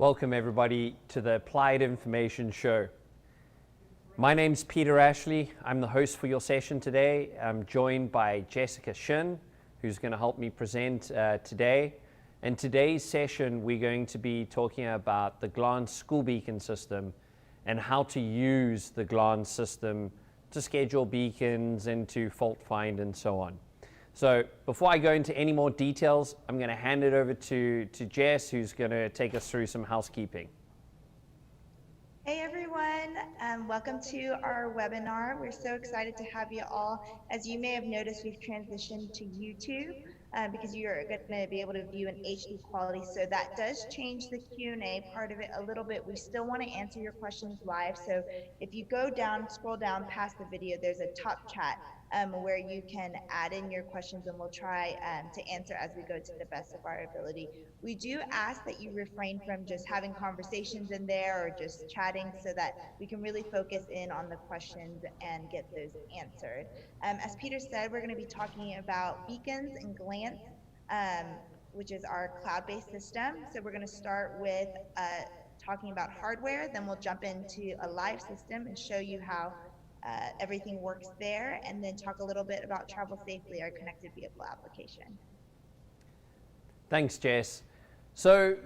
Welcome everybody to the Applied Information Show. My name's Peter Ashley. I'm the host for your session today. I'm joined by Jessica Shin, who's going to help me present today. In today's session, we're going to be talking about the glance school beacon system and how to use the glance system to schedule beacons and to fault find and so on. So before I go into any more details, I'm going to hand it over to Jess, who's going to take us through some housekeeping. Hey everyone, welcome to our webinar. We're so excited to have you all. As you may have noticed, we've transitioned to YouTube because you're going to be able to view in HD quality. So that does change the Q&A part of it a little bit. We still want to answer your questions live. So if you go down, scroll down past the video, there's a top chat where you can add in your questions and we'll try to answer as we go to the best of our ability. We do ask that you refrain from just having conversations in there or just chatting so that we can really focus in on the questions and get those answered. As Peter said, we're going to be talking about beacons and glance, which is our cloud-based system. So we're going to start with talking about hardware, then we'll jump into a live system and show you how everything works there, and then talk a little bit about Travel Safely, our connected vehicle application. Thanks, Jess. So,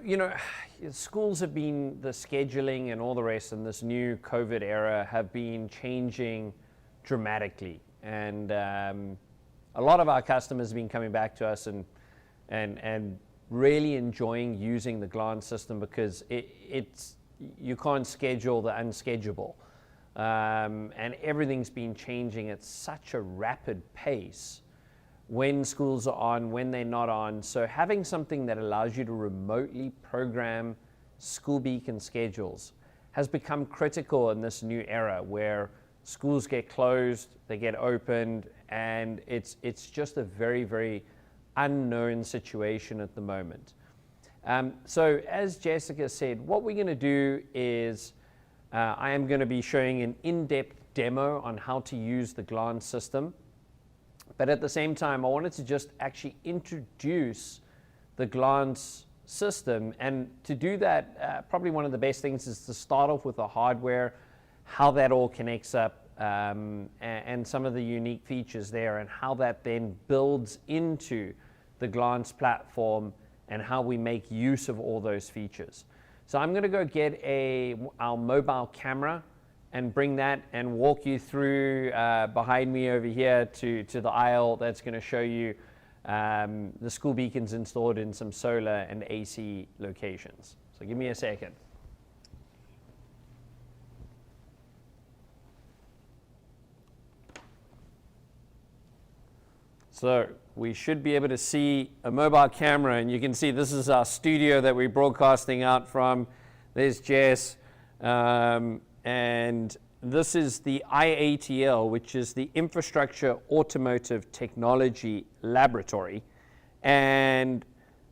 schools have been, the scheduling and all the rest in this new COVID era have been changing dramatically. And a lot of our customers have been coming back to us and really enjoying using the glance system because you can't schedule the unschedulable. And everything's been changing at such a rapid pace when schools are on, when they're not on. So having something that allows you to remotely program school beacon schedules has become critical in this new era where schools get closed, they get opened, and it's just a very, very unknown situation at the moment. So as Jessica said, what we're going to do is I am going to be showing an in-depth demo on how to use the glance system. But at the same time, I wanted to just actually introduce the glance system. And to do that, probably one of the best things is to start off with the hardware, how that all connects up, and some of the unique features there, and how that then builds into the glance platform and how we make use of all those features. So I'm going to go get our mobile camera and bring that and walk you through behind me over here to the aisle that's going to show you the school beacons installed in some solar and AC locations. So give me a second. So we should be able to see a mobile camera, and you can see this is our studio that we're broadcasting out from. There's Jess, and this is the iATL, which is the Infrastructure Automotive Technology Laboratory. And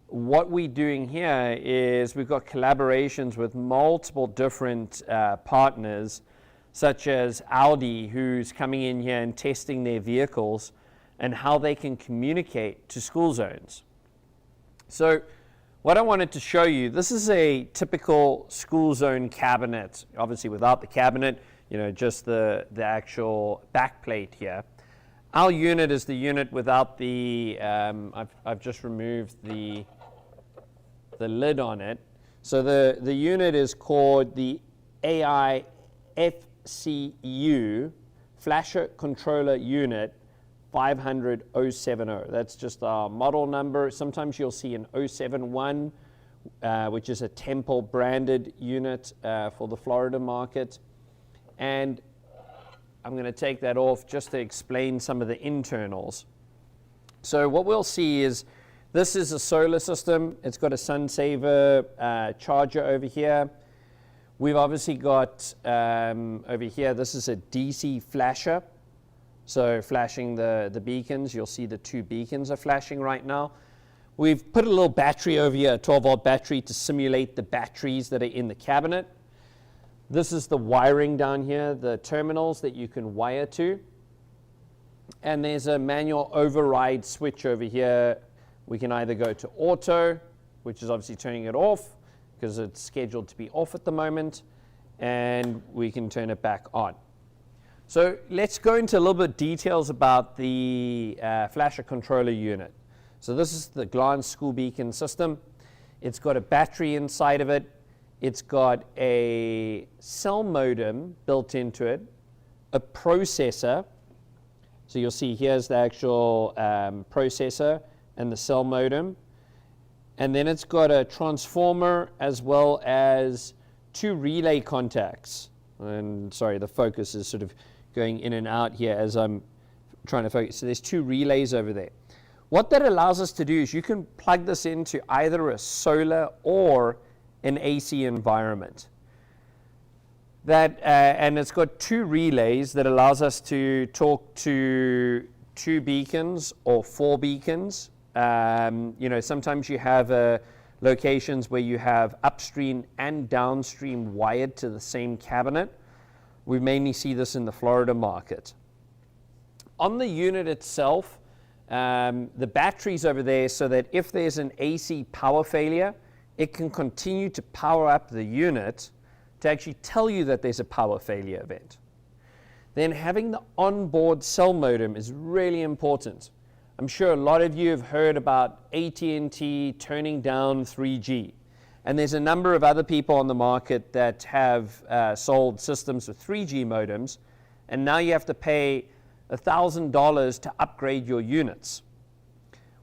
what we're doing here is we've got collaborations with multiple different partners, such as Audi, who's coming in here and testing their vehicles and how they can communicate to school zones. So what I wanted to show you, this is a typical school zone cabinet, obviously without the cabinet, just the actual backplate here. Our unit is the unit without the, I've just removed the lid on it. So the unit is called the AIFCU Flasher Controller Unit 500-070. That's just our model number. Sometimes you'll see an 071, which is a Temple branded unit for the Florida market. And I'm going to take that off just to explain some of the internals. So what we'll see is this is a solar system. It's got a sun saver charger over here. We've obviously got over here, this is a DC flasher. So flashing the beacons, you'll see the two beacons are flashing right now. We've put a little battery over here, a 12-volt battery, to simulate the batteries that are in the cabinet. This is the wiring down here, the terminals that you can wire to. And there's a manual override switch over here. We can either go to auto, which is obviously turning it off, because it's scheduled to be off at the moment, and we can turn it back on. So let's go into a little bit of details about the flasher controller unit. So this is the Glance school beacon system. It's got a battery inside of it. It's got a cell modem built into it, a processor. So you'll see here's the actual processor and the cell modem. And then it's got a transformer as well as 2 relay contacts. And sorry, the focus is sort of going in and out here as I'm trying to focus. So there's 2 relays over there. What that allows us to do is you can plug this into either a solar or an AC environment. And it's got 2 relays that allows us to talk to 2 beacons or 4 beacons. Sometimes you have locations where you have upstream and downstream wired to the same cabinet. We mainly see this in the Florida market. On the unit itself, the battery's over there so that if there's an AC power failure, it can continue to power up the unit to actually tell you that there's a power failure event. Then having the onboard cell modem is really important. I'm sure a lot of you have heard about AT&T turning down 3G. And there's a number of other people on the market that have sold systems with 3G modems, and now you have to pay $1,000 to upgrade your units.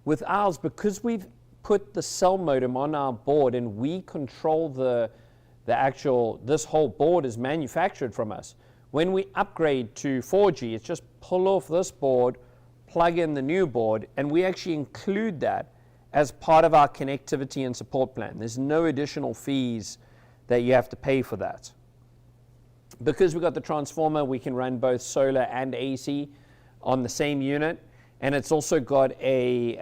With ours, because we've put the cell modem on our board and we control this whole board is manufactured from us. When we upgrade to 4G, it's just pull off this board, plug in the new board, and we actually include that as part of our connectivity and support plan. There's no additional fees that you have to pay for that. Because we've got the transformer, we can run both solar and AC on the same unit. And it's also got a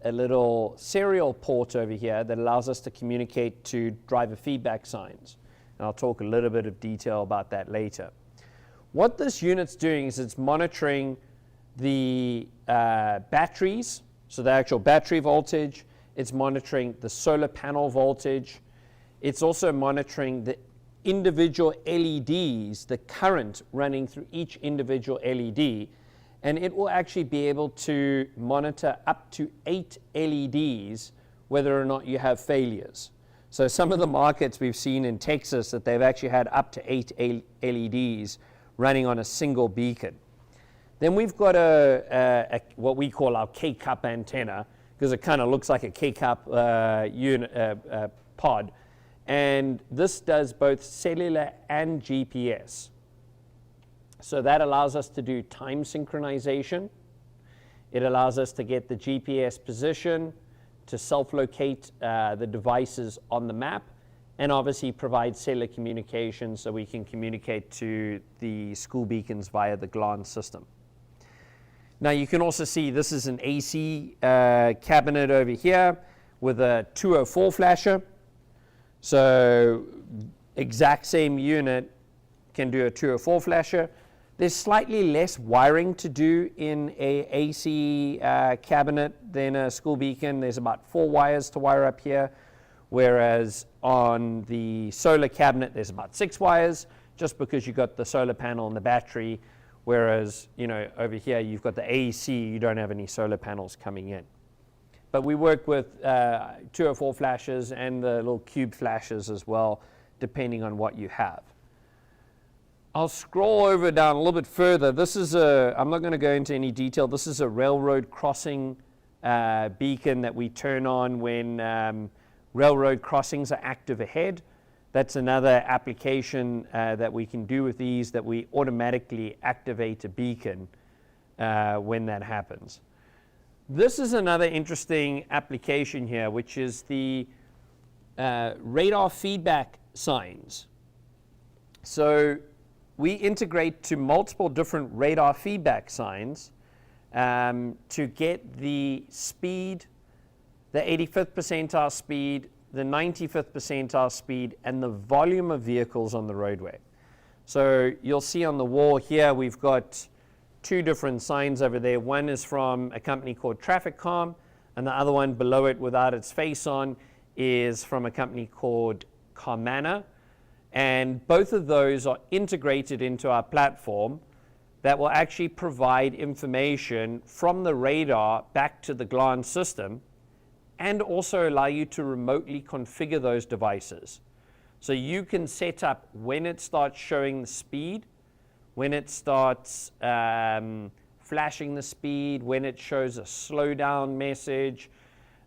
little serial port over here that allows us to communicate to driver feedback signs. And I'll talk a little bit of detail about that later. What this unit's doing is it's monitoring the batteries, so the actual battery voltage. It's monitoring the solar panel voltage. It's also monitoring the individual LEDs, the current running through each individual LED. And it will actually be able to monitor up to 8 LEDs whether or not you have failures. So some of the markets we've seen in Texas that they've actually had up to 8 LEDs running on a single beacon. Then we've got what we call our K-cup antenna, because it kind of looks like a K-cup pod. And this does both cellular and GPS. So that allows us to do time synchronization. It allows us to get the GPS position, to self-locate the devices on the map, and obviously provide cellular communication so we can communicate to the school beacons via the Glance system. Now you can also see this is an AC cabinet over here with a 204 flasher. So exact same unit can do a 204 flasher. There's slightly less wiring to do in a AC cabinet than a school beacon. There's about 4 wires to wire up here, whereas on the solar cabinet there's about 6 wires, just because you've got the solar panel and the battery, whereas over here you've got the AC, you don't have any solar panels coming in. But we work with 204 flashes and the little cube flashes as well, depending on what you have. I'll scroll over down a little bit further. This is I'm not going to go into any detail. This is a railroad crossing beacon that we turn on when railroad crossings are active ahead. That's another application that we can do with these, that we automatically activate a beacon when that happens. This is another interesting application here, which is the radar feedback signs. So we integrate to multiple different radar feedback signs to get the speed, the 85th percentile speed, the 95th percentile speed, and the volume of vehicles on the roadway. So you'll see on the wall here we've got 2 different signs over there. One is from a company called Traffic Calm, and the other one below it without its face on is from a company called Carmana, and both of those are integrated into our platform that will actually provide information from the radar back to the glance system, and also allow you to remotely configure those devices. So you can set up when it starts showing the speed, when it starts flashing the speed, when it shows a slowdown message.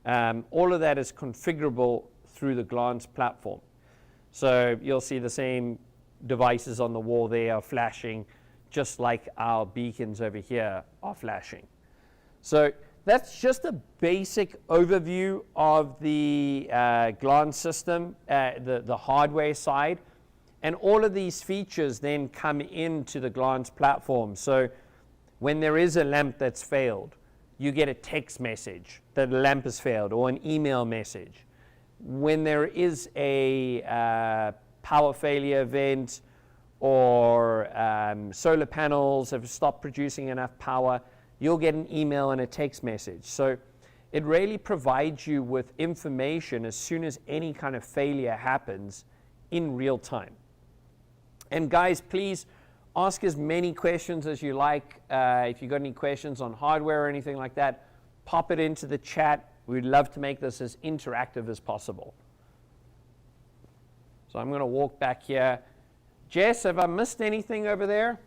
All of that is configurable through the glance platform. So you'll see the same devices on the wall there are flashing, just like our beacons over here are flashing. So that's just a basic overview of the glance system, the hardware side. And all of these features then come into the glance platform. So when there is a lamp that's failed, you get a text message that the lamp has failed, or an email message. When there is a power failure event, or solar panels have stopped producing enough power, you'll get an email and a text message. So it really provides you with information as soon as any kind of failure happens in real time. And guys, please ask as many questions as you like. If you've got any questions on hardware or anything like that, pop it into the chat. We'd love to make this as interactive as possible. So I'm going to walk back here. Jess, have I missed anything over there?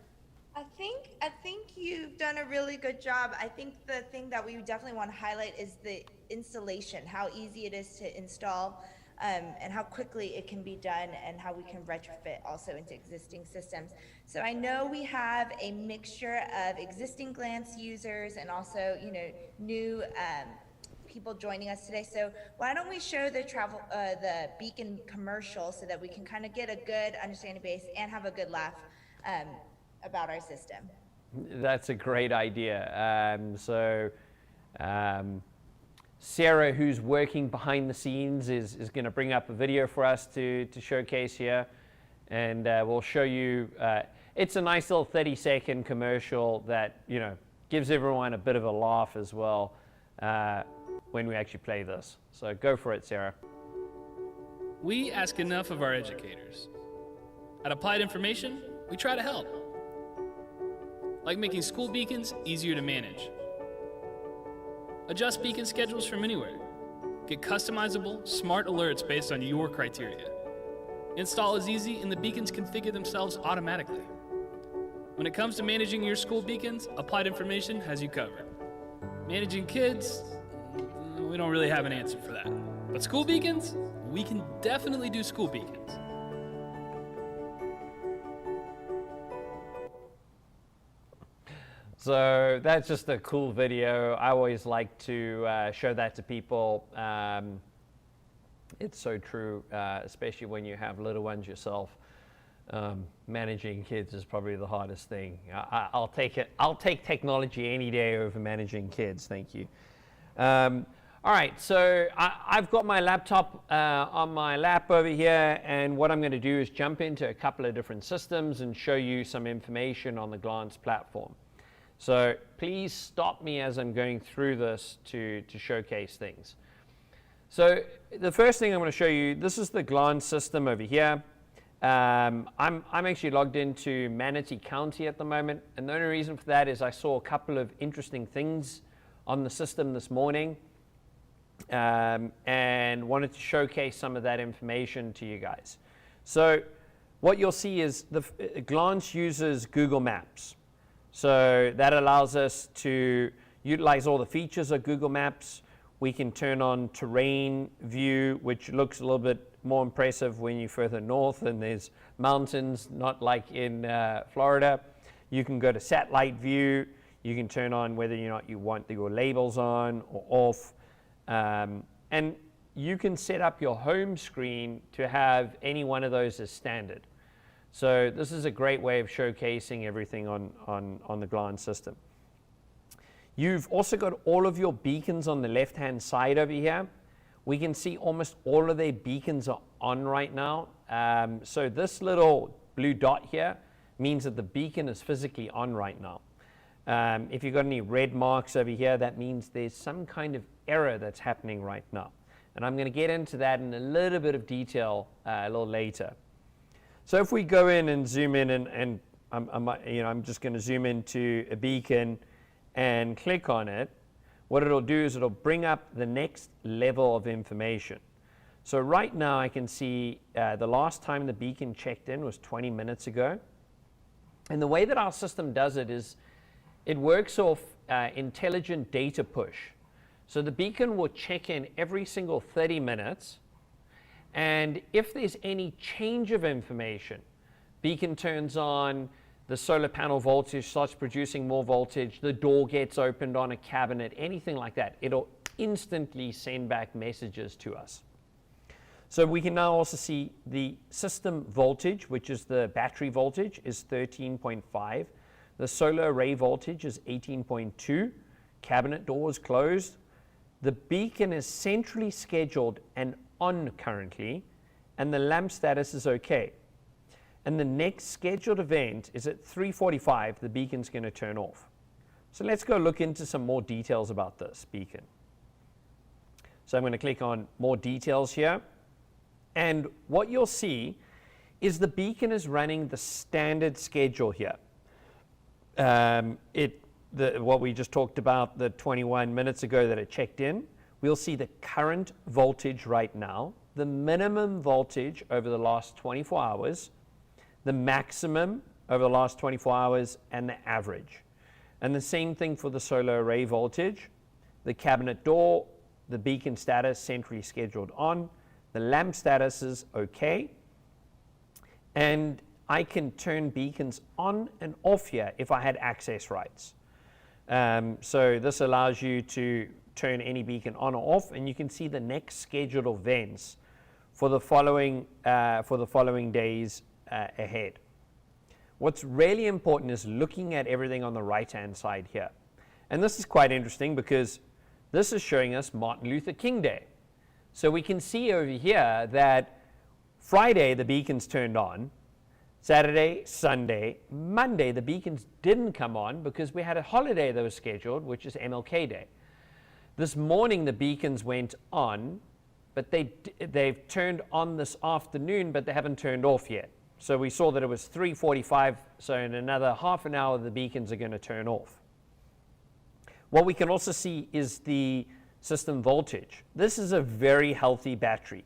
I think you've done a really good job. I think the thing that we definitely want to highlight is the installation, how easy it is to install, and how quickly it can be done, and how we can retrofit also into existing systems. So I know we have a mixture of existing glance users and also, new people joining us today. So why don't we show the beacon commercial so that we can kind of get a good understanding base and have a good laugh about our system. That's a great idea. Sarah, who's working behind the scenes, is going to bring up a video for us to showcase here, and we'll show you. It's a nice little 30-second commercial that gives everyone a bit of a laugh as well when we actually play this. So go for it, Sarah. We ask enough of our educators. At Applied Information, we try to help, like making school beacons easier to manage. Adjust beacon schedules from anywhere. Get customizable, smart alerts based on your criteria. Install is easy, and the beacons configure themselves automatically. When it comes to managing your school beacons, Applied Information has you covered. Managing kids, we don't really have an answer for that. But school beacons, we can definitely do school beacons. So that's just a cool video. I always like to show that to people. It's so true, especially when you have little ones yourself. Managing kids is probably the hardest thing. I'll take it. I'll take technology any day over managing kids. Thank you. All right, so I've got my laptop on my lap over here, and what I'm going to do is jump into a couple of different systems and show you some information on the Glance platform. So please stop me as I'm going through this to showcase things. So the first thing I'm going to show you, this is the Glance system over here. I'm actually logged into Manatee County at the moment, and the only reason for that is I saw a couple of interesting things on the system this morning, and wanted to showcase some of that information to you guys. So what you'll see is the Glance uses Google Maps. So that allows us to utilize all the features of Google Maps. We can turn on terrain view, which looks a little bit more impressive when you're further north and there's mountains, not like in Florida. You can go to satellite view. You can turn on whether or not you want your labels on or off. And you can set up your home screen to have any one of those as standard. So this is a great way of showcasing everything on the Glance system. You've also got all of your beacons on the left-hand side over here. We can see almost all of their beacons are on right now. So this little blue dot here means that the beacon is physically on right now. If you've got any red marks over here, that means there's some kind of error that's happening right now. And I'm going to get into that in a little bit of detail a little later. So if we go in and zoom in, and I'm just going to zoom into a beacon and click on it, what it'll do is it'll bring up the next level of information. So right now I can see the last time the beacon checked in was 20 minutes ago. And the way that our system does it is it works off intelligent data push. So the beacon will check in every single 30 minutes. And if there's any change of information, beacon turns on, the solar panel voltage starts producing more voltage, the door gets opened on a cabinet, anything like that, it'll instantly send back messages to us. So we can now also see the system voltage, which is the battery voltage, is 13.5. The solar array voltage is 18.2. Cabinet door is closed. The beacon is centrally scheduled and on currently, and the lamp status is okay. And the next scheduled event is at 3:45, the beacon's going to turn off. So let's go look into some more details about this beacon. So I'm going to click on more details here. And what you'll see is the beacon is running the standard schedule here. What we just talked about, the 21 minutes ago that it checked in, we'll see the current voltage right now, the minimum voltage over the last 24 hours, the maximum over the last 24 hours, and the average. And the same thing for the solar array voltage, the cabinet door, the beacon status centrally scheduled on, the lamp status is okay, and I can turn beacons on and off here if I had access rights. So this allows you to turn any beacon on or off, and you can see the next scheduled events for the following days ahead. What's really important is looking at everything on the right-hand side here. And this is quite interesting because this is showing us Martin Luther King Day. So we can see over here that Friday the beacons turned on, Saturday, Sunday, Monday the beacons didn't come on because we had a holiday that was scheduled, which is MLK Day. This morning the beacons went on, but they've turned on this afternoon, but they haven't turned off yet. So we saw that it was 3:45, so in another half an hour the beacons are going to turn off. What we can also see is the system voltage. This is a very healthy battery.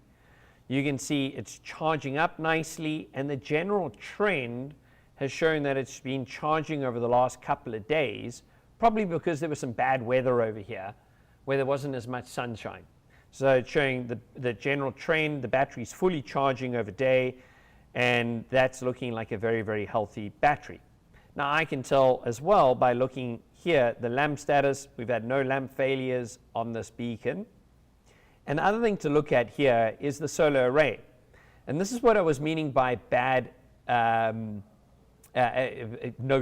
You can see it's charging up nicely, and the general trend has shown that it's been charging over the last couple of days, probably because there was some bad weather over here where there wasn't as much sunshine. So it's showing the general trend, the battery's fully charging over day, and that's looking like a very, very healthy battery. Now I can tell as well by looking here, the lamp status, we've had no lamp failures on this beacon. And the other thing to look at here is the solar array. And this is what I was meaning by bad, no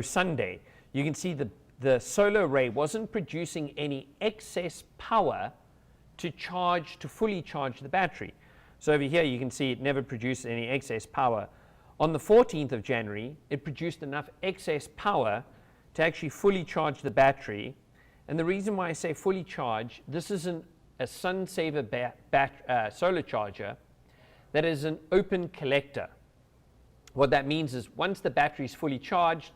Sunday. You can see the solar array wasn't producing any excess power to fully charge the battery. So over here you can see it never produced any excess power. On the 14th of January, it produced enough excess power to actually fully charge the battery. And the reason why I say fully charge, this isn't a sun saver solar charger, that is an open collector. What that means is once the battery is fully charged,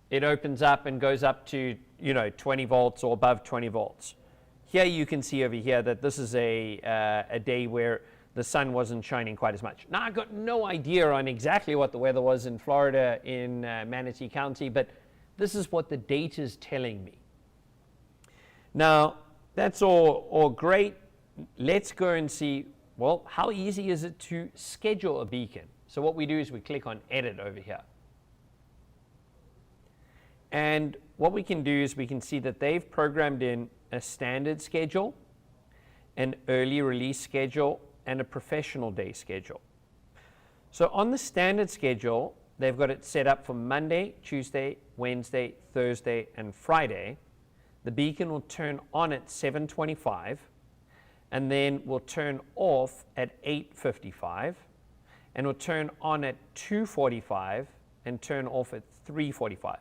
it opens up and goes up to 20 volts or above 20 volts. Here you can see over here that this is a day where the sun wasn't shining quite as much. Now, I got no idea on exactly what the weather was in Florida in Manatee County, but this is what the data is telling me. Now, that's all great. Let's go and see, well, how easy is it to schedule a beacon? So what we do is we click on Edit over here. And what we can do is we can see that they've programmed in a standard schedule, an early release schedule, and a professional day schedule. So on the standard schedule, they've got it set up for Monday, Tuesday, Wednesday, Thursday, and Friday. The beacon will turn on at 7:25, and then will turn off at 8:55, and will turn on at 2:45, and turn off at 3:45.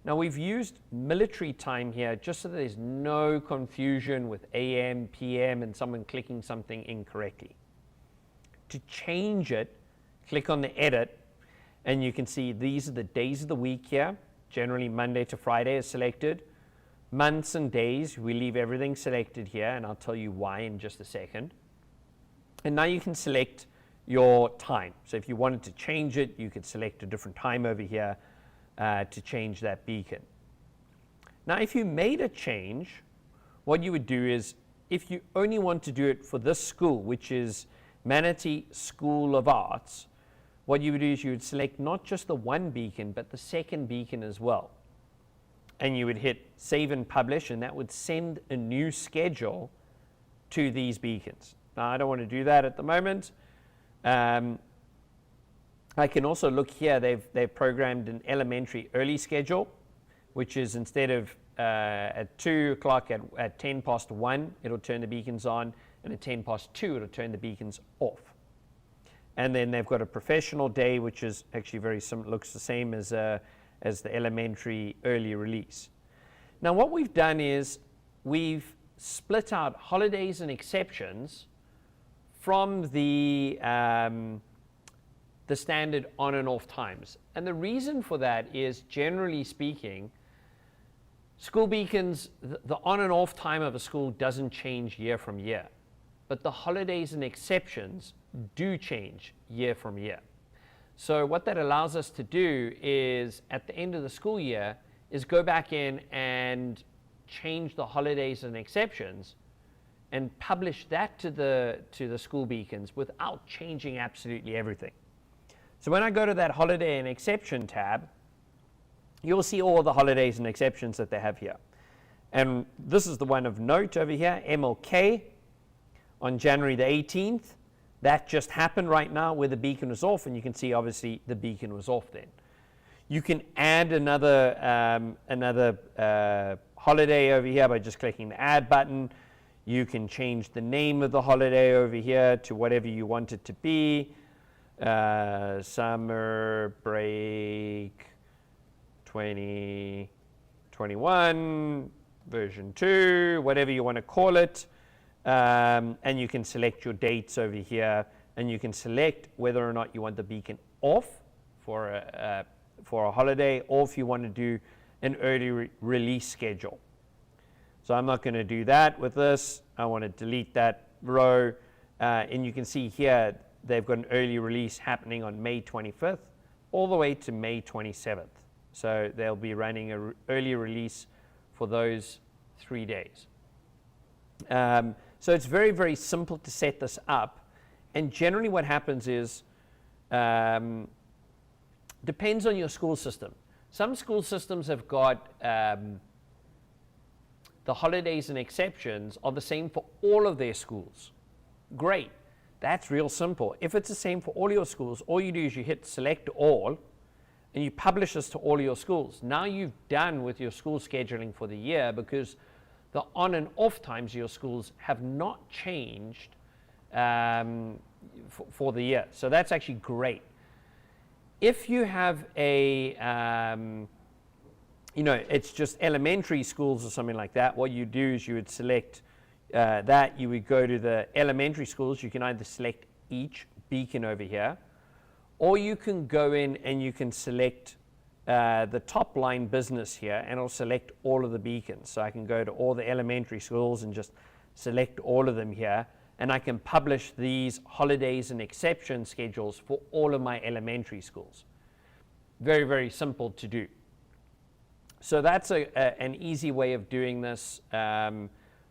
Now we've used military time here just so there's no confusion with AM, PM, and someone clicking something incorrectly. To change it, click on the edit, and you can see these are the days of the week here. Generally Monday to Friday is selected. Months and days, we leave everything selected here, and I'll tell you why in just a second. And now you can select your time. So if you wanted to change it, you could select a different time over here to change that beacon. Now if you made a change, what you would do is, if you only want to do it for this school, which is Manatee School of Arts, what you would do is you would select not just the one beacon, but the second beacon as well. And you would hit save and publish, and that would send a new schedule to these beacons. Now I don't want to do that at the moment. I can also look here, they've programmed an elementary early schedule, which is instead of at 2 o'clock at 10 past 1, it'll turn the beacons on, and at 10 past 2, it'll turn the beacons off. And then they've got a professional day, which is actually very similar, looks the same as the elementary early release. Now what we've done is we've split out holidays and exceptions from the standard on and off times. And the reason for that is, generally speaking, school beacons, the on and off time of a school doesn't change year from year, but the holidays and exceptions do change year from year. So what that allows us to do is, at the end of the school year, is go back in and change the holidays and exceptions and publish that to the school beacons without changing absolutely everything. So when I go to that holiday and exception tab, you'll see all the holidays and exceptions that they have here. And this is the one of note over here, MLK, on January the 18th. That just happened right now where the beacon was off, and you can see obviously the beacon was off then. You can add another holiday over here by just clicking the add button. You can change the name of the holiday over here to whatever you want it to be. Summer break 2021 version 2, whatever you want to call it. And you can select your dates over here, and you can select whether or not you want the beacon off for a holiday, or if you want to do an early release schedule. So I'm not going to do that with this. I want to delete that row, and you can see here they've got an early release happening on May 25th all the way to May 27th. So they'll be running an early release for those 3 days. So it's very, very simple to set this up. And generally what happens is, depends on your school system. Some school systems have got the holidays and exceptions are the same for all of their schools. Great. That's real simple. If it's the same for all your schools, all you do is you hit select all, and you publish this to all your schools. Now you've done with your school scheduling for the year, because the on and off times of your schools have not changed for the year. So that's actually great. If you have a, it's just elementary schools or something like that, what you do is you would select that. You would go to the elementary schools. You can either select each beacon over here, or you can go in and you can select the top line business here, and it'll select all of the beacons. So I can go to all the elementary schools and just select all of them here, and I can publish these holidays and exception schedules for all of my elementary schools. Very, very simple to do. So that's an easy way of doing this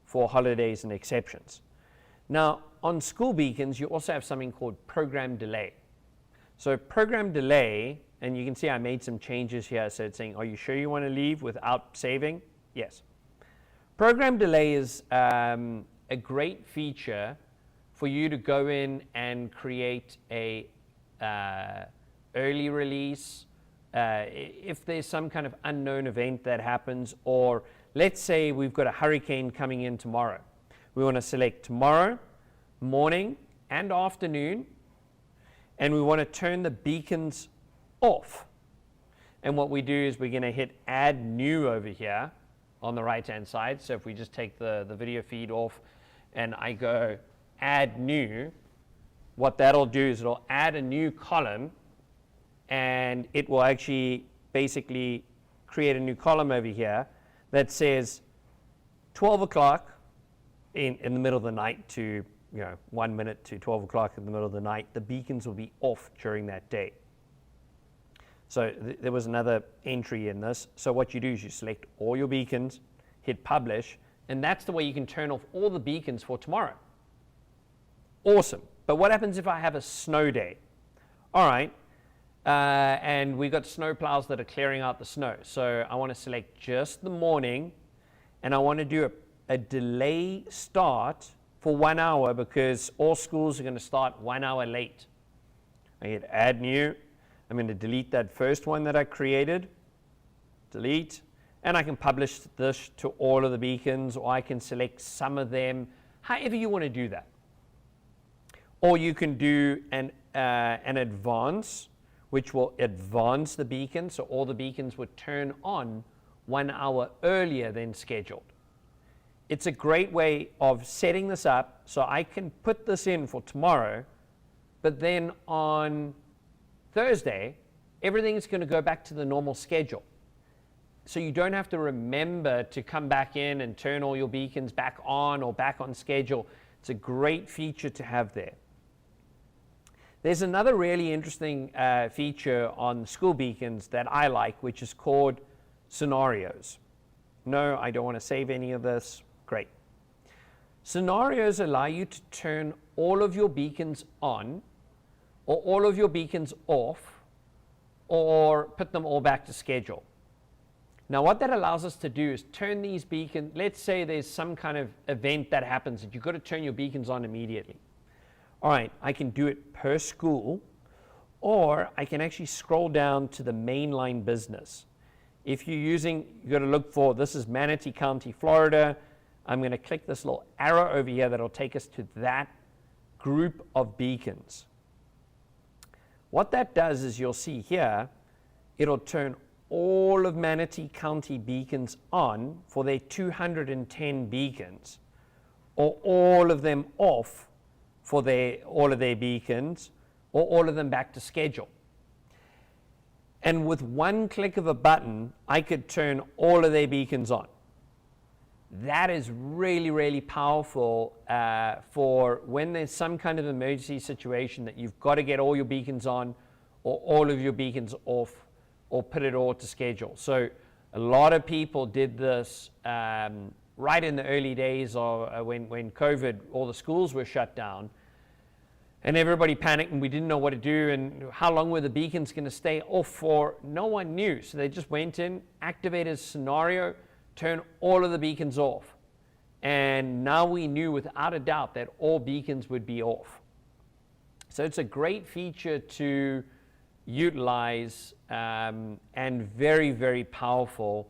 for holidays and exceptions. Now, on school beacons, you also have something called program delay. So program delay, and you can see I made some changes here. So it's saying, are you sure you want to leave without saving? Yes. Program delay is a great feature for you to go in and create a early release. If there's some kind of unknown event that happens, or let's say we've got a hurricane coming in tomorrow. We want to select tomorrow, morning and afternoon, and we want to turn the beacons off. And what we do is we're going to hit add new over here on the right hand side. So if we just take the video feed off and I go add new, what that'll do is it'll add a new column, and it will actually basically create a new column over here that says 12 o'clock in the middle of the night to 1 minute to 12 o'clock in the middle of the night. The beacons will be off during that day. So there was another entry in this. So what you do is you select all your beacons, hit publish, and that's the way you can turn off all the beacons for tomorrow. Awesome. But what happens if I have a snow day? All right, and we got snow plows that are clearing out the snow. So I want to select just the morning, and I want to do a delay start for 1 hour because all schools are going to start 1 hour late. I hit add new. I'm going to delete that first one that I created, delete, and I can publish this to all of the beacons, or I can select some of them, however you want to do that. Or you can do an advance, which will advance the beacon, so all the beacons would turn on 1 hour earlier than scheduled. It's a great way of setting this up so I can put this in for tomorrow, but then on Thursday, everything's going to go back to the normal schedule. So you don't have to remember to come back in and turn all your beacons back on or back on schedule. It's a great feature to have there. There's another really interesting feature on school beacons that I like, which is called scenarios. No, I don't want to save any of this. Great. Scenarios allow you to turn all of your beacons on or all of your beacons off, or put them all back to schedule. Now what that allows us to do is turn these beacons, let's say there's some kind of event that happens that you've got to turn your beacons on immediately. All right, I can do it per school, or I can actually scroll down to the mainline business. If you're using, you've got to look for, this is Manatee County, Florida. I'm going to click this little arrow over here that'll take us to that group of beacons. What that does is you'll see here, it'll turn all of Manatee County beacons on for their 210 beacons, or all of them off for all of their beacons, or all of them back to schedule. And with one click of a button, I could turn all of their beacons on. That is really, really powerful for when there's some kind of emergency situation that you've got to get all your beacons on or all of your beacons off or put it all to schedule. So a lot of people did this right in the early days of when COVID, all the schools were shut down. And everybody panicked and we didn't know what to do and how long were the beacons going to stay off for? No one knew. So they just went in, activated a scenario, turn all of the beacons off. And now we knew without a doubt that all beacons would be off. So it's a great feature to utilize and very, very powerful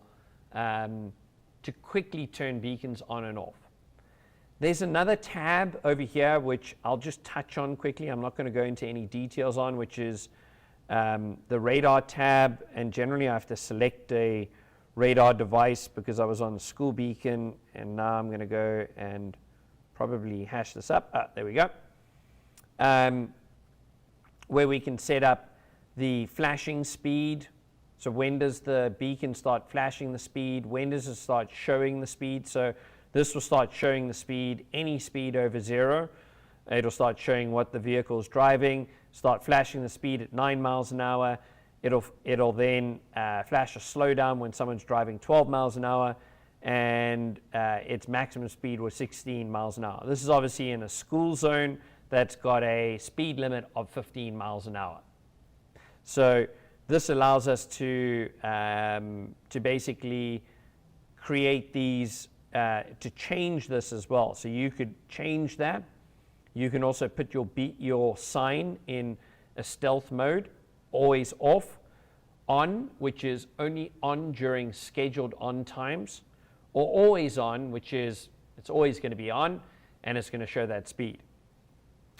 to quickly turn beacons on and off. There's another tab over here which I'll just touch on quickly. I'm not going to go into any details on, which is the radar tab. And generally I have to select a radar device because I was on the school beacon, and now I'm going to go and probably hash this up. There we go. Where we can set up the flashing speed. So when does the beacon start flashing the speed? When does it start showing the speed? So this will start showing the speed, any speed over 0. It'll start showing what the vehicle is driving, start flashing the speed at 9 miles an hour. It'll then flash a slowdown when someone's driving 12 miles an hour, and its maximum speed was 16 miles an hour. This is obviously in a school zone that's got a speed limit of 15 miles an hour. So this allows us to basically create these, to change this as well. So you could change that. You can also put your sign in a stealth mode, always off, on, which is only on during scheduled on times, or always on, which is it's always going to be on, and it's going to show that speed.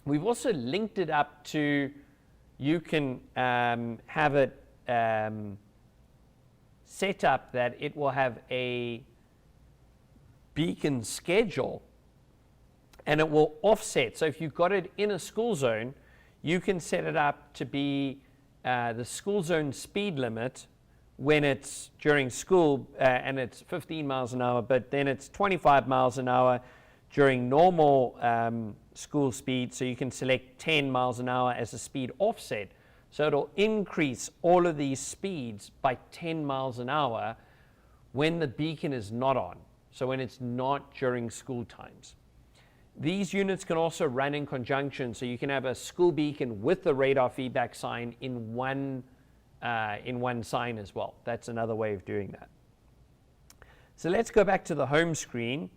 We've also linked it up to, you can have it set up that it will have a beacon schedule and it will offset. So if you've got it in a school zone, you can set it up to be the school zone speed limit when it's during school and it's 15 miles an hour, but then it's 25 miles an hour during normal school speed. So you can select 10 miles an hour as a speed offset. So it'll increase all of these speeds by 10 miles an hour when the beacon is not on. So when it's not during school times. These units can also run in conjunction, so you can have a school beacon with the radar feedback sign in one sign as well. That's another way of doing that. So let's go back to the home screen.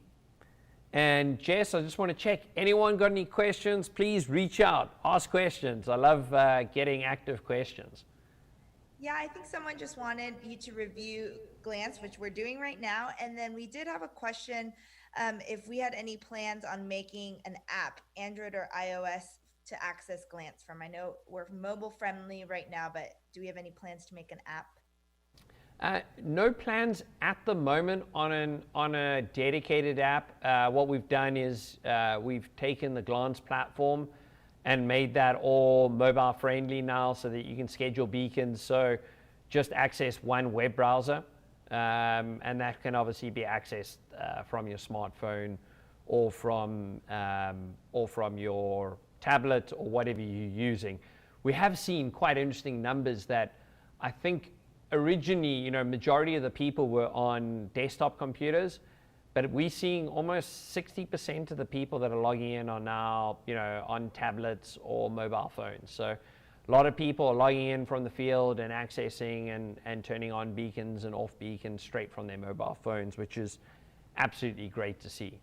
And Jess, I just want to check, anyone got any questions? Please reach out, ask questions. I love getting active questions. Yeah, I think someone just wanted you to review Glance, which we're doing right now. And then we did have a question if we had any plans on making an app, Android or iOS, to access Glance from. I know we're mobile friendly right now, but do we have any plans to make an app? No plans at the moment on a dedicated app. What we've done is we've taken the Glance platform and made that all mobile friendly now so that you can schedule beacons. So just access one web browser and that can obviously be accessed from your smartphone or from your tablet or whatever you're using. We have seen quite interesting numbers that I think originally, majority of the people were on desktop computers, but we're seeing almost 60% of the people that are logging in are now, on tablets or mobile phones. So a lot of people are logging in from the field and accessing and turning on beacons and off beacons straight from their mobile phones, which is absolutely great to see.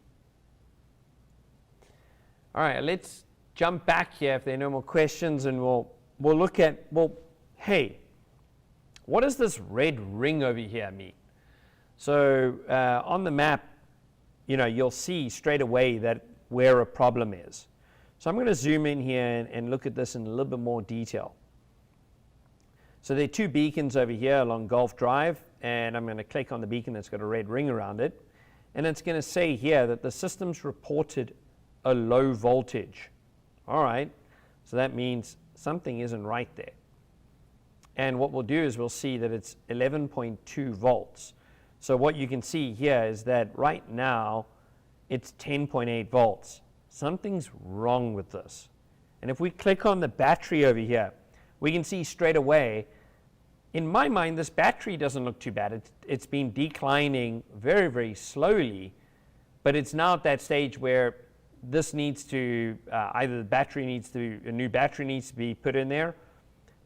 All right, let's jump back here if there are no more questions, and we'll look at, hey, what does this red ring over here mean? So on the map, you'll see straight away that where a problem is. So I'm going to zoom in here and look at this in a little bit more detail. So there are two beacons over here along Gulf Drive, and I'm going to click on the beacon that's got a red ring around it, and it's going to say here that the system's reported a low voltage. All right, so that means something isn't right there. And what we'll do is we'll see that it's 11.2 volts. So what you can see here is that right now it's 10.8 volts. Something's wrong with this. And if we click on the battery over here, we can see straight away, in my mind, this battery doesn't look too bad. It's been declining very, very slowly, but it's now at that stage where this needs to, either a new battery needs to be put in there,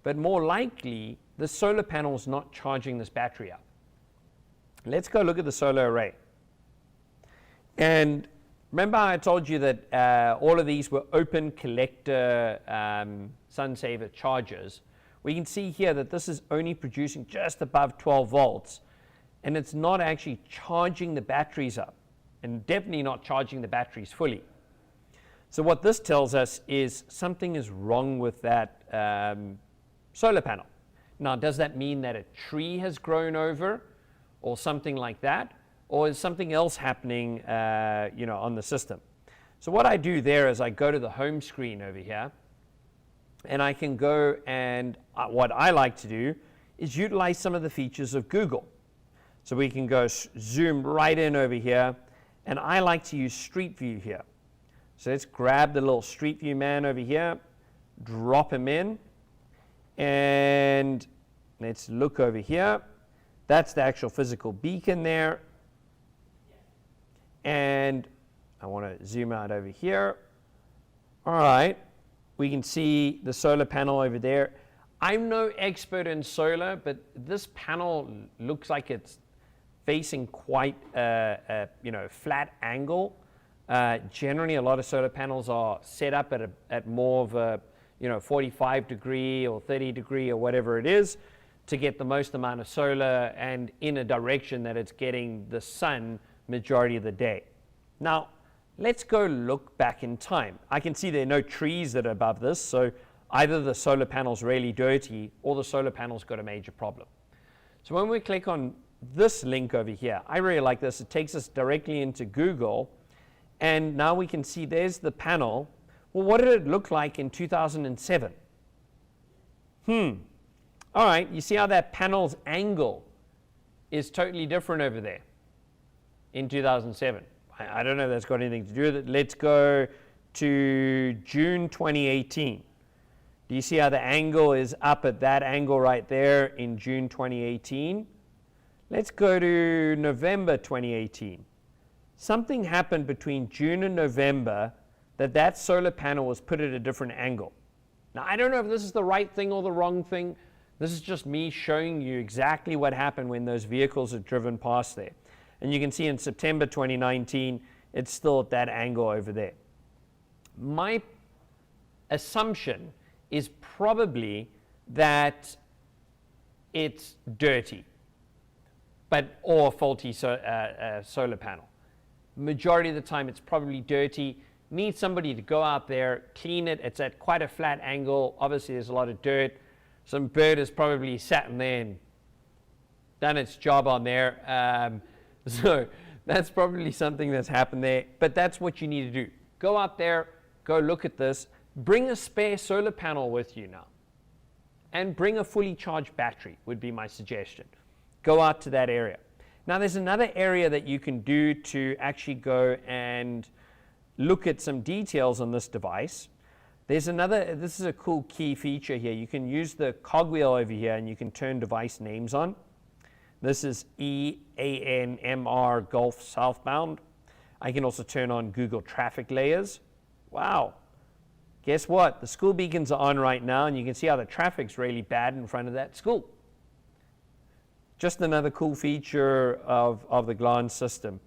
but more likely, the solar panel is not charging this battery up. Let's go look at the solar array. And remember I told you that all of these were open collector sun saver chargers. We can see here that this is only producing just above 12 volts, and it's not actually charging the batteries up, and definitely not charging the batteries fully. So what this tells us is something is wrong with that solar panel. Now, does that mean that a tree has grown over or something like that? Or is something else happening on the system? So what I do there is I go to the home screen over here, and I can go and what I like to do is utilize some of the features of Google. So we can go zoom right in over here, and I like to use Street View here. So let's grab the little Street View man over here, drop him in, and let's look over here. That's the actual physical beacon there. And I want to zoom out over here. All right, we can see the solar panel over there. I'm no expert in solar, but this panel looks like it's facing quite a flat angle. Generally, a lot of solar panels are set up at more of a 45 degree or 30 degree or whatever it is to get the most amount of solar and in a direction that it's getting the sun majority of the day. Now, let's go look back in time. I can see there are no trees that are above this, so either the solar panel's really dirty or the solar panel's got a major problem. So when we click on this link over here, I really like this. It takes us directly into Google, and now we can see there's the panel. Well, what did it look like in 2007? All right, you see how that panel's angle is totally different over there in 2007. I don't know if that's got anything to do with it. Let's go to June 2018. Do you see how the angle is up at that angle right there in June 2018? Let's go to November 2018. Something happened between June and November that solar panel was put at a different angle. Now, I don't know if this is the right thing or the wrong thing. This is just me showing you exactly what happened when those vehicles are driven past there. And you can see in September 2019, it's still at that angle over there. My assumption is probably that it's dirty, or faulty solar panel. Majority of the time, it's probably dirty. Need somebody to go out there, clean it. It's at quite a flat angle. Obviously, there's a lot of dirt. Some bird has probably sat in there and done its job on there. So that's probably something that's happened there. But that's what you need to do. Go out there, go look at this. Bring a spare solar panel with you now. And bring a fully charged battery would be my suggestion. Go out to that area. Now, there's another area that you can do to actually go and look at some details on this device. This is a cool key feature here. You can use the cogwheel over here and you can turn device names on. This is EANMR Gulf southbound. I can also turn on Google traffic layers. Wow. Guess what? The school beacons are on right now, and you can see how the traffic's really bad in front of that school. Just another cool feature of the Glance system.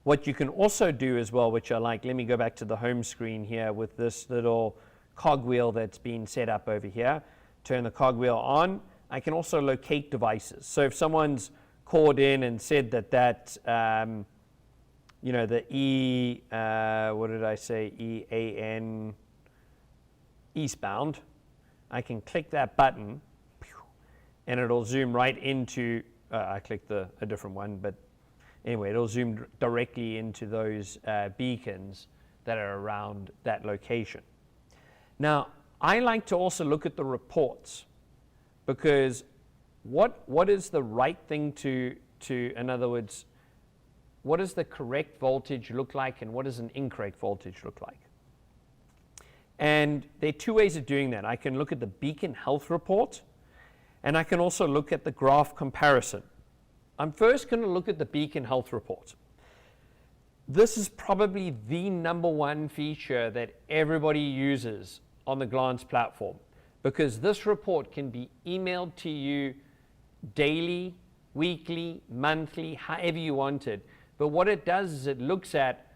What you can also do as well, which I like, let me go back to the home screen here with this little cogwheel that's been set up over here. Turn the cogwheel on. I can also locate devices. So if someone's called in and said that the EAN eastbound, I can click that button and it'll zoom right into, I clicked a different one, but anyway, it'll zoom directly into those beacons that are around that location. Now, I like to also look at the reports, because what is the right thing to, in other words, what does the correct voltage look like and what does an incorrect voltage look like? And there are two ways of doing that. I can look at the beacon health report, and I can also look at the graph comparison. I'm first going to look at the beacon health report. This is probably the #1 feature that everybody uses on the Glance platform, because this report can be emailed to you daily, weekly, monthly, however you want it. But what it does is it looks at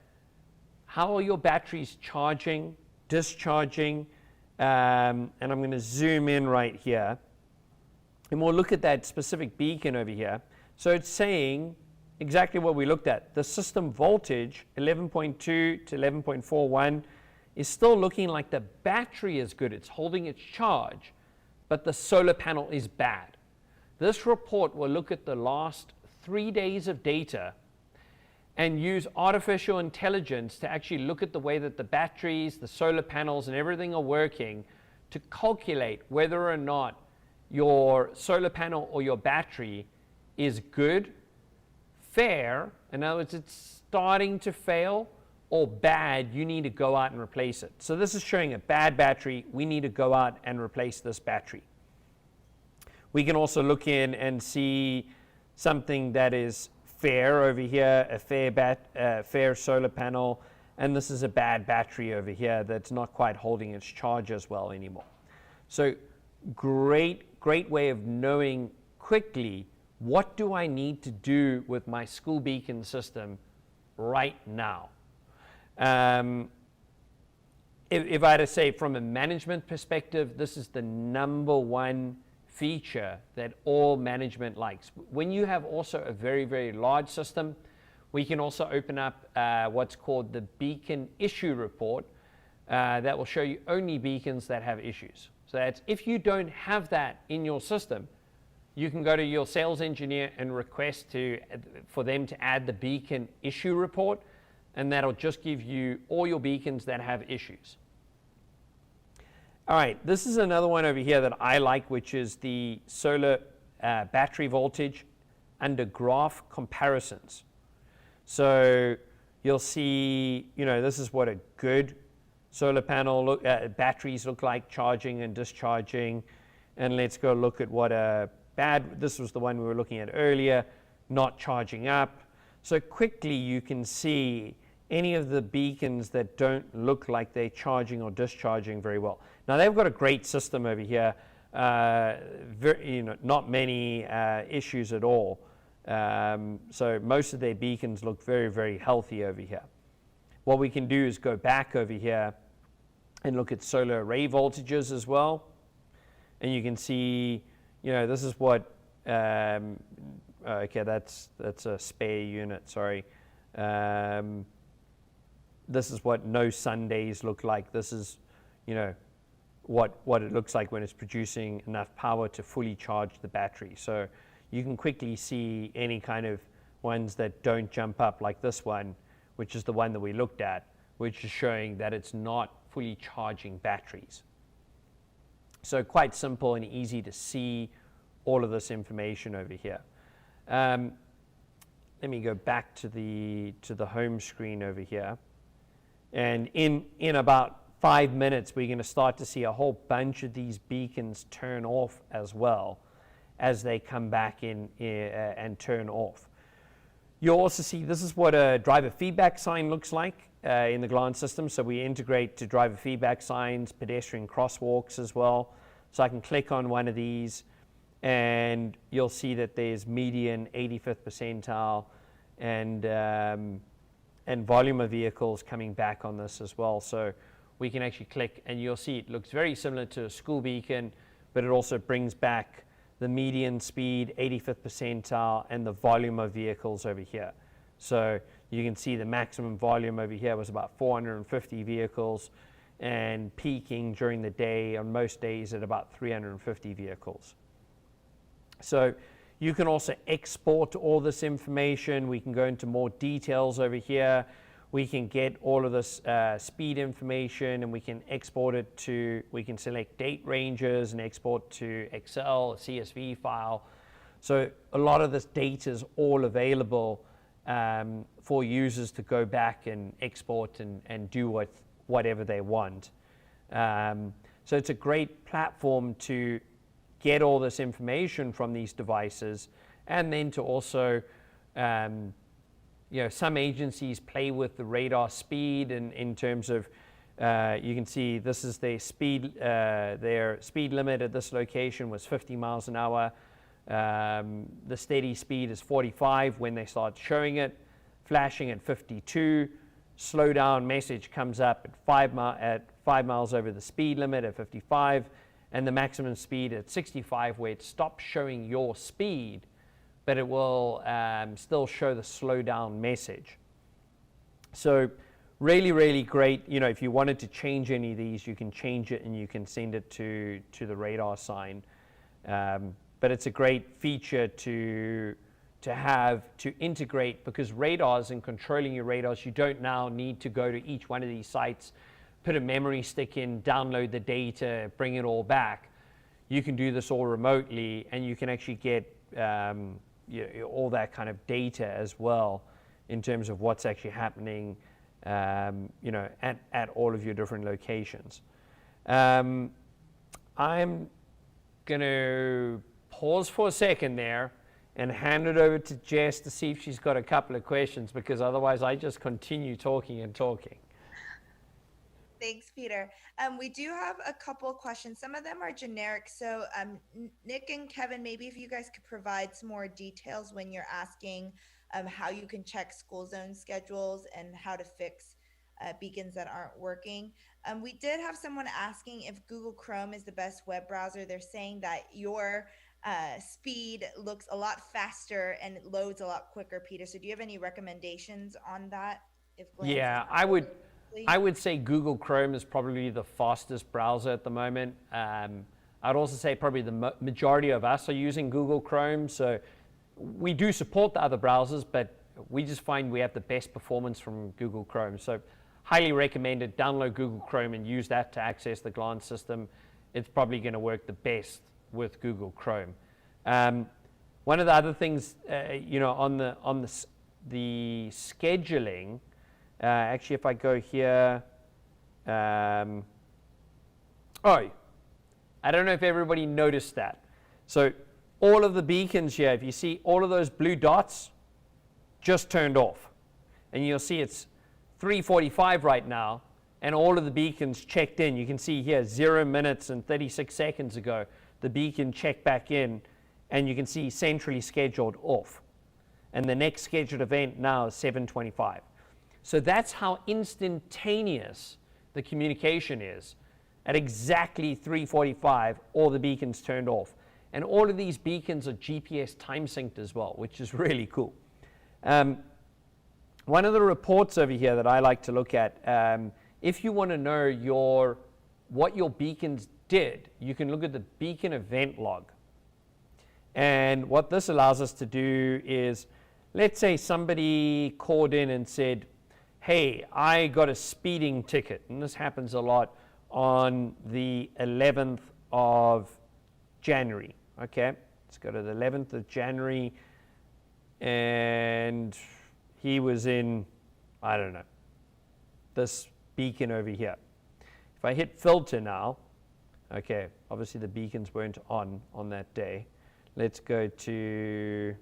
how are your batteries charging, discharging, and I'm going to zoom in right here. And we'll look at that specific beacon over here. So it's saying exactly what we looked at. The system voltage, 11.2 to 11.41, is still looking like the battery is good. It's holding its charge, but the solar panel is bad. This report will look at the last 3 days of data and use artificial intelligence to actually look at the way that the batteries, the solar panels, and everything are working to calculate whether or not your solar panel or your battery is good, fair, in other words, it's starting to fail, or bad, you need to go out and replace it. So this is showing a bad battery. We need to go out and replace this battery. We can also look in and see something that is fair over here, a fair solar panel, and this is a bad battery over here that's not quite holding its charge as well anymore. So great way of knowing quickly, what do I need to do with my school beacon system right now? If I had to say from a management perspective, this is the #1 feature that all management likes. When you have also a very, very large system, we can also open up what's called the beacon issue report that will show you only beacons that have issues. So that's, if you don't have that in your system, you can go to your sales engineer and request for them to add the beacon issue report, and that'll just give you all your beacons that have issues. All right, this is another one over here that I like, which is the solar battery voltage under graph comparisons. So you'll see, this is what a good solar panel batteries look like, charging and discharging. And let's go look at what a bad, this was the one we were looking at earlier, not charging up. So quickly you can see any of the beacons that don't look like they're charging or discharging very well. Now they've got a great system over here, not many issues at all. So most of their beacons look very, very healthy over here. What we can do is go back over here and look at solar array voltages as well. And you can see, this is what, okay, that's a spare unit, sorry. This is what no Sundays look like. This is, what it looks like when it's producing enough power to fully charge the battery. So you can quickly see any kind of ones that don't jump up, like this one, which is the one that we looked at, which is showing that it's not fully charging batteries. So quite simple and easy to see all of this information over here. Let me go back to the home screen over here. And in about 5 minutes, we're going to start to see a whole bunch of these beacons turn off as well as they come back in and turn off. You'll also see this is what a driver feedback sign looks like in the glance system. So we integrate to driver feedback signs, pedestrian crosswalks as well. So I can click on one of these and you'll see that there's median, 85th percentile, and volume of vehicles coming back on this as well. So we can actually click and you'll see it looks very similar to a school beacon, but it also brings back the median speed, 85th percentile, and the volume of vehicles over here. So you can see the maximum volume over here was about 450 vehicles, and peaking during the day on most days at about 350 vehicles. So you can also export all this information. We can go into more details over here. We can get all of this speed information, and we can export it to, we can select date ranges and export to Excel, a CSV file. So a lot of this data is all available for users to go back and export and do whatever they want. So it's a great platform to get all this information from these devices, and then to also some agencies play with the radar speed in terms of, you can see this is their speed limit at this location was 50 miles an hour. The steady speed is 45 when they start showing it, flashing at 52. Slow down message comes up at 5 miles over the speed limit at 55, and the maximum speed at 65, where it stops showing your speed, but it will still show the slow down message. So really, really great. If you wanted to change any of these, you can change it and you can send it to the radar sign. But it's a great feature to have to integrate, because radars and controlling your radars, you don't now need to go to each one of these sites, put a memory stick in, download the data, bring it all back. You can do this all remotely, and you can actually get all that kind of data as well in terms of what's actually happening at all of your different locations. I'm going to pause for a second there and hand it over to Jess to see if she's got a couple of questions, because otherwise I just continue talking and talking. Thanks, Peter. We do have a couple of questions. Some of them are generic. So Nick and Kevin, maybe if you guys could provide some more details when you're asking how you can check school zone schedules and how to fix beacons that aren't working. We did have someone asking if Google Chrome is the best web browser. They're saying that your speed looks a lot faster and it loads a lot quicker, Peter. So do you have any recommendations on that? Yeah, I would say Google Chrome is probably the fastest browser at the moment. I'd also say probably the majority of us are using Google Chrome. So we do support the other browsers, but we just find we have the best performance from Google Chrome. So highly recommended, download Google Chrome and use that to access the glance system. It's probably going to work the best with Google Chrome. One of the other things, on the scheduling, actually, if I go here, I don't know if everybody noticed that. So all of the beacons here, if you see all of those blue dots, just turned off. And you'll see it's 3:45 right now, and all of the beacons checked in. You can see here 0 minutes and 36 seconds ago, the beacon checked back in, and you can see centrally scheduled off. And the next scheduled event now is 7:25. So that's how instantaneous the communication is. At exactly 3:45, all the beacons turned off. And all of these beacons are GPS time synced as well, which is really cool. One of the reports over here that I like to look at, if you want to know what your beacons did, you can look at the beacon event log. And what this allows us to do is, let's say somebody called in and said, hey, I got a speeding ticket. And this happens a lot on the 11th of January. Okay, let's go to the 11th of January. And he was in, I don't know, this beacon over here. If I hit filter now, okay, obviously the beacons weren't on that day. Let's go to,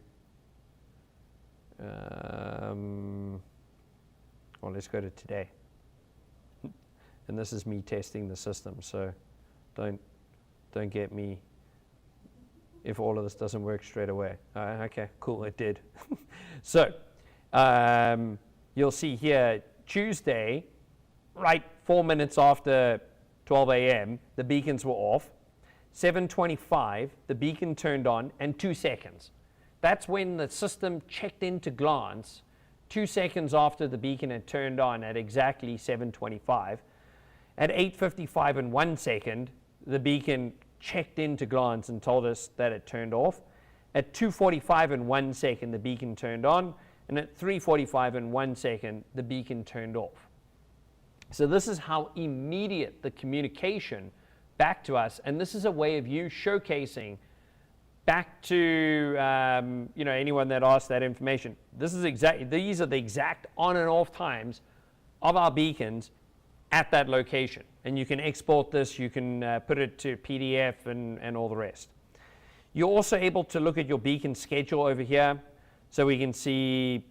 let's go to today. And this is me testing the system, so don't get me if all of this doesn't work straight away. Okay, cool, it did. So you'll see here Tuesday, right 4 minutes after 12 a.m., the beacons were off. 7:25, the beacon turned on, and 2 seconds. That's when the system checked into glance 2 seconds after the beacon had turned on at exactly 7:25. At 8:55 and 1 second, the beacon checked into glance and told us that it turned off. At 2:45 and 1 second, the beacon turned on, and at 3:45 and 1 second, the beacon turned off. So this is how immediate the communication back to us, and this is a way of you showcasing back to anyone that asked that information. These are the exact on and off times of our beacons at that location, and you can export this, you can put it to PDF and all the rest. You're also able to look at your beacon schedule over here, so we can see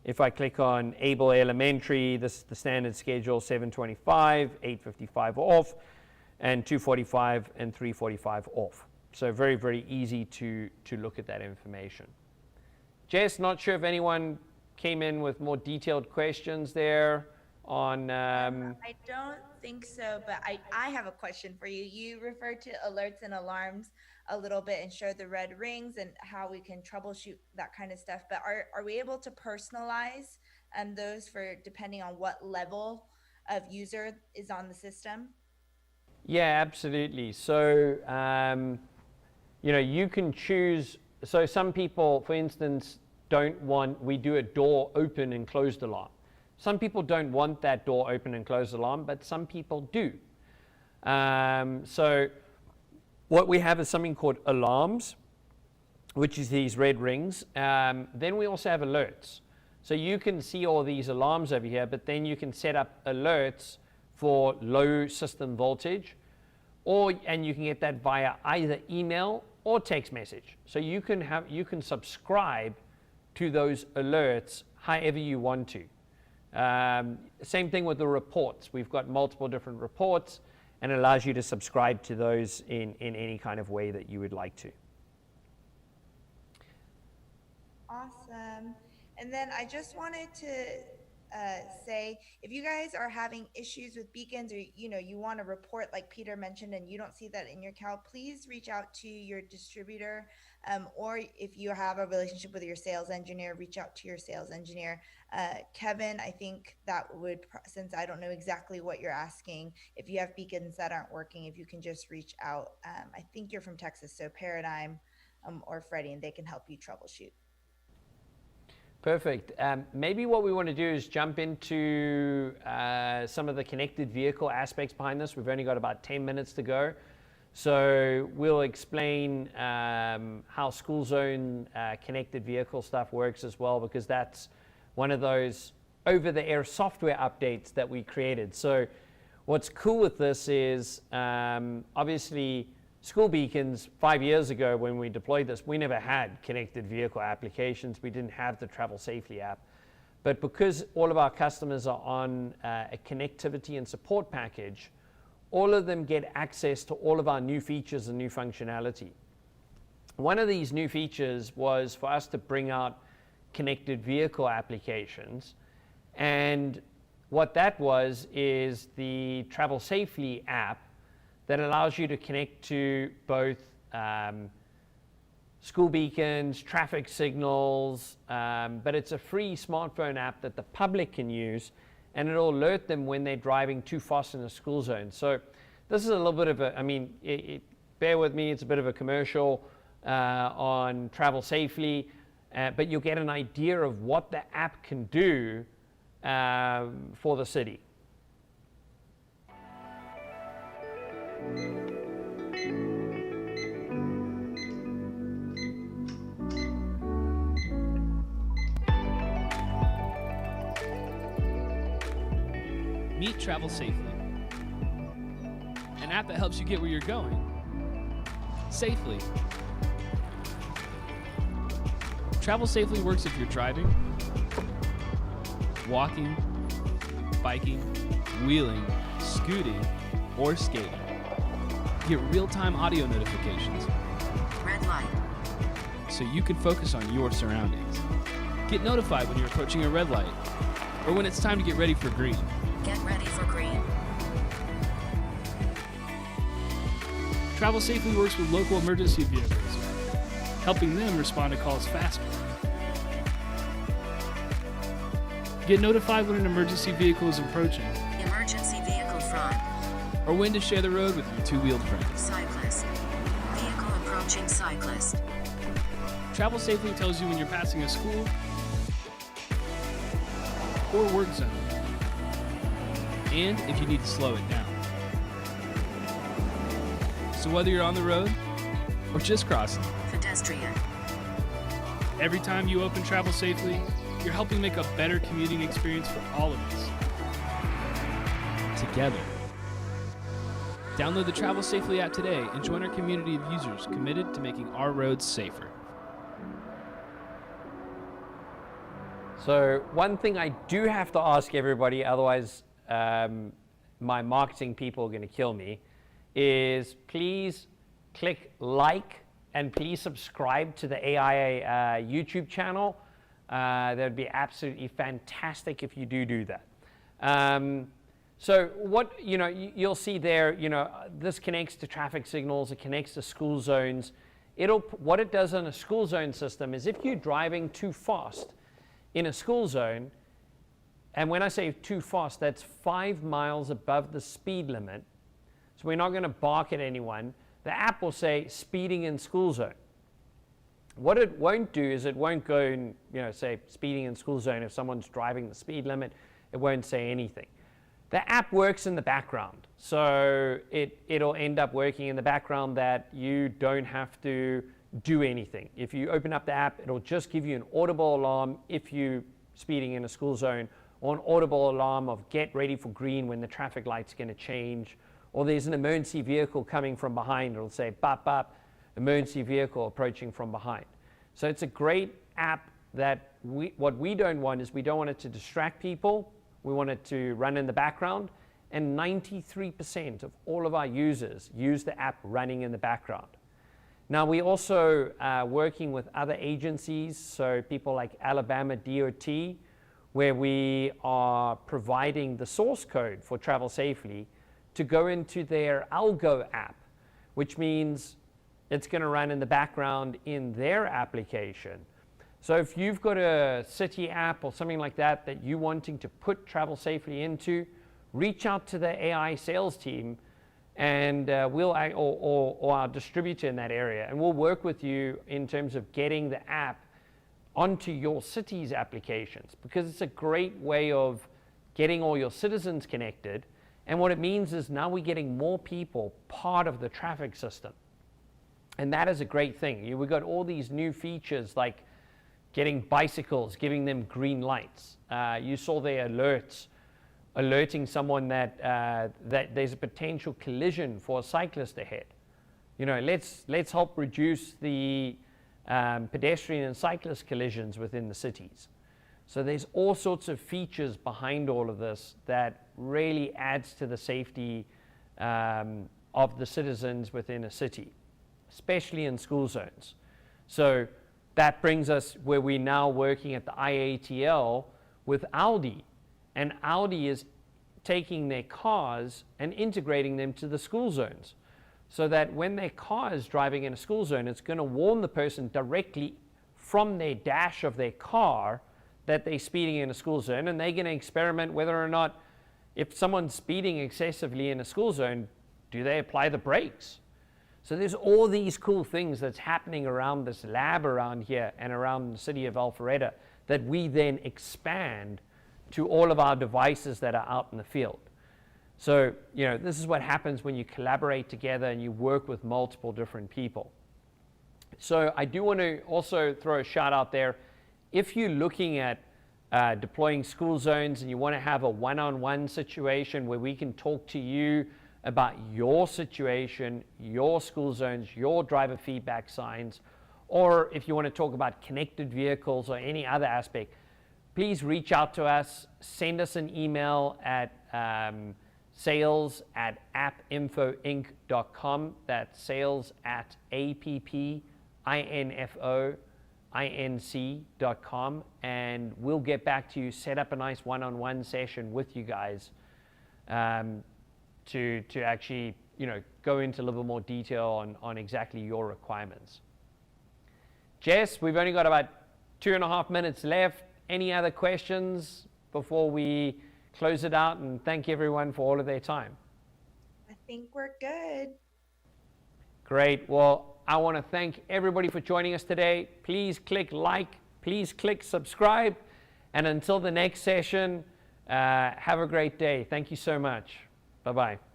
if I click on Able Elementary, this is the standard schedule, 7:25, 8:55 off, and 2:45 and 3:45 off. So very, very easy to look at that information. Jess, not sure if anyone came in with more detailed questions there on... I don't think so, but I have a question for you. You referred to alerts and alarms a little bit and showed the red rings and how we can troubleshoot that kind of stuff. But are we able to personalize those for depending on what level of user is on the system? Yeah, absolutely. So, you can choose. So some people, for instance, we do a door open and closed alarm. Some people don't want that door open and closed alarm, but some people do. So what we have is something called alarms, which is these red rings. Then we also have alerts. So you can see all these alarms over here, but then you can set up alerts for low system voltage, and you can get that via either email or text message. So you can subscribe to those alerts however you want to. Same thing with the reports. We've got multiple different reports, and it allows you to subscribe to those in any kind of way that you would like to. Awesome. And then I just wanted to say, if you guys are having issues with beacons, or you want to report like Peter mentioned and you don't see that in your account, please reach out to your distributor, or if you have a relationship with your sales engineer, reach out to your sales engineer. Kevin, I think that would, since I don't know exactly what you're asking, if you have beacons that aren't working, if you can just reach out. I think you're from Texas, so Paradigm or Freddie, and they can help you troubleshoot. Perfect. Maybe what we want to do is jump into some of the connected vehicle aspects behind this. We've only got about 10 minutes to go. So we'll explain how school zone connected vehicle stuff works as well, because that's one of those over-the-air software updates that we created. So what's cool with this is obviously school beacons 5 years ago when we deployed this, we never had connected vehicle applications. We didn't have the travel safely app. But because all of our customers are on a connectivity and support package, all of them get access to all of our new features and new functionality. One of these new features was for us to bring out connected vehicle applications. And what that was is the travel safely app that allows you to connect to both school beacons, traffic signals, but it's a free smartphone app that the public can use, and it'll alert them when they're driving too fast in a school zone. So this is a little bit of a, I mean, bear with me, it's a bit of a commercial on travel safely, but you'll get an idea of what the app can do for the city. Meet Travel Safely, an app that helps you get where you're going safely. Travel Safely works if you're driving, walking, biking, wheeling, scooting, or skating. Get real-time audio notifications. Red light. So you can focus on your surroundings. Get notified when you're approaching a red light, or when it's time to get ready for green. Get ready for green. Travel Safely works with local emergency vehicles, helping them respond to calls faster. Get notified when an emergency vehicle is approaching, Emergency vehicle front. or when to share the road with your two-wheeled friends. Cyclist. Vehicle approaching cyclist. Travel Safely tells you when you're passing a school or work zone, and if you need to slow it down. So whether you're on the road or just crossing, Pedestrian. every time you open Travel Safely, you're helping make a better commuting experience for all of us. Together. Download the Travel Safely app today and join our community of users committed to making our roads safer. So one thing I do have to ask everybody, otherwise my marketing people are going to kill me, is please click like and please subscribe to the AI YouTube channel. That would be absolutely fantastic if you do that. So what, you'll see there, this connects to traffic signals, it connects to school zones. What it does on a school zone system is if you're driving too fast in a school zone, and when I say too fast, that's 5 miles above the speed limit. So we're not going to bark at anyone. The app will say speeding in school zone. What it won't do is it won't go and say speeding in school zone. If someone's driving the speed limit, it won't say anything. The app works in the background. So it'll end up working in the background that you don't have to do anything. If you open up the app, it'll just give you an audible alarm if you're speeding in a school zone, or an audible alarm of get ready for green when the traffic light's going to change, or there's an emergency vehicle coming from behind. It'll say bop bop, emergency vehicle approaching from behind. So it's a great app that what we don't want is we don't want it to distract people. We want it to run in the background, and 93% of all of our users use the app running in the background. Now, we also working with other agencies, so people like Alabama DOT, where we are providing the source code for Travel Safely to go into their Algo app, which means it's going to run in the background in their application. So if you've got a city app or something like that that you're wanting to put Travel Safely into, reach out to the AI sales team and or our distributor in that area, and we'll work with you in terms of getting the app onto your city's applications, because it's a great way of getting all your citizens connected. And what it means is now we're getting more people part of the traffic system. And that is a great thing. We've got all these new features like getting bicycles, giving them green lights. You saw the alerts, alerting someone that there's a potential collision for a cyclist ahead. You know, let's help reduce the pedestrian and cyclist collisions within the cities. So there's all sorts of features behind all of this that really adds to the safety of the citizens within a city, especially in school zones. So that brings us where we're now working at the iATL with Audi. And Audi is taking their cars and integrating them to the school zones, so that when their car is driving in a school zone, it's going to warn the person directly from their dash of their car that they're speeding in a school zone, and they're going to experiment whether or not, if someone's speeding excessively in a school zone, do they apply the brakes? So there's all these cool things that's happening around this lab around here and around the city of Alpharetta that we then expand to all of our devices that are out in the field. So, you know, this is what happens when you collaborate together and you work with multiple different people. So I do want to also throw a shout out there. If you're looking at deploying school zones and you want to have a one-on-one situation where we can talk to you about your situation, your school zones, your driver feedback signs, or if you want to talk about connected vehicles or any other aspect, please reach out to us. Send us an email at sales@appinfoinc.com. That's sales@appinfoinc.com, and we'll get back to you, set up a nice one-on-one session with you guys to actually, you know, go into a little bit more detail on exactly your requirements. Jess, we've only got about 2.5 minutes left. Any other questions before we close it out and thank everyone for all of their time? I think we're good. Great. Well, I want to thank everybody for joining us today. Please click like, please click subscribe, and until the next session, have a great day. Thank you so much. Bye-bye.